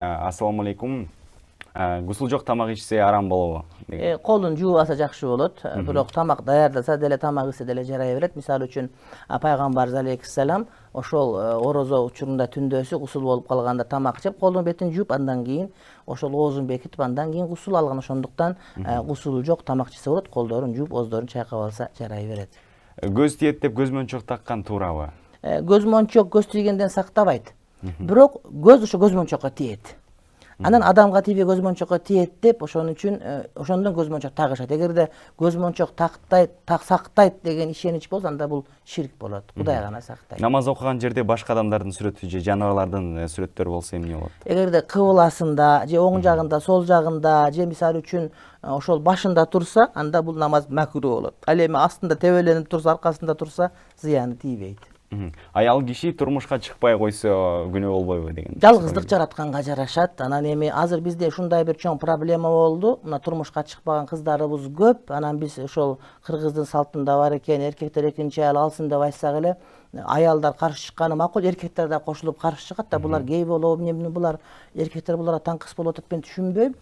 Ассаламу алейкум. Гусул жок тамак ичсе арам болобу деген. Колун жууп алса жакшы болот. Бирок тамак даярдаса деле тамак ичсе деле жарай берет. Мисалы үчүн пайгамбарыбыз алейхиссалам ошол орозо учурунда түндөсү гусул болуп калганда тамак жеп, колун бетин жууп, андан кийин ошол оозун бекитип, андан кийин гусул алган. Ошондуктан гусулу жок тамак ичсе болот. Колдорун жууп, оздорун чайкап алса жарай берет. Көз тиет деп көз мончок таккан туурабы? Көз мончок көз тийгенден сактабайт. Бирок көз ошо көз мончокко тиет. Анан адамга тийбей көз мончокко тиет деп ошон үчүн ошондон көз мончок тагышат. Эгерде көз мончок сактайт деген ишенич болсо, анда бул ширк болот. Кудай гана сактайт. Намаз окуган жерде башка адамдардын сүрөтү же жаныбарлардын сүрөттөрү болсо эмне болот? Эгерде кыбласында же оң жагында, сол жагында же мисалы үчүн ошол башында турса, анда бул намаз макруh болот. Ал эми астында тебеленип турса, аркасында турса, зыяны тийбейт. Аял киши турмушка чыкпай койсо күнөө болбойбу деген. Жалгыздык жаратканга жарашат. Анан эми азыр бизде ушундай бир чоң проблема болду. Мына турмушка чыкпаган кыздарыбыз көп. Анан биз ошол кыргыздын салтында бар экен, эркектер экинчи аял алсын деп айтсак эле, аялдар каршы чыкканы макул, эркектер да кошулуп каршы чыгат да. Булар гей болобу, эмне булар, эркектер буларга таңкыс болуп атат, мен түшүнбөйм.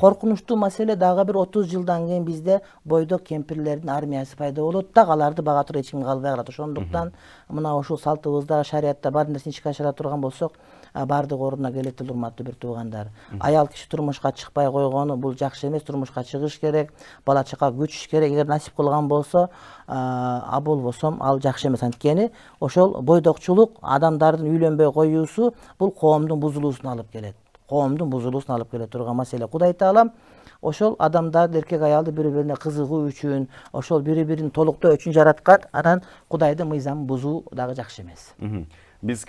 Коркунучтуу маселе, дагы бир 30 жылдан кийин бизде бойдок кемпирлердин армиясы пайда болот да, аларды бага туруп эч ким калбай калат. Ошондуктан мына ушул салтыбызда, шариятта бар нерсени ишке ашыра турган болсок, бардык ордуна келет, урматтуу бир туугандар. Аял киши турмушка чыкпай койгону бул жакшы эмес. Турмушка чыгыш керек, бала чака күтүш керек. Эгер насип кылган болсо, а болбосо ал жакшы эмес. Анткени ошол бойдокчулук, адамдардын үйлөнбөй коюусу бул коомдун бузулуусуна алып келет. Коомдун бузулуусуна алып келе турган маселе. Кудай Таалам ошол адамдарды, эркек аялды бири-бирине кызыгуу үчүн, ошол бири-бирин толуктоо үчүн жараткан. Анан Кудайдын мыйзамын бузуу дагы жакшы эмес. Биз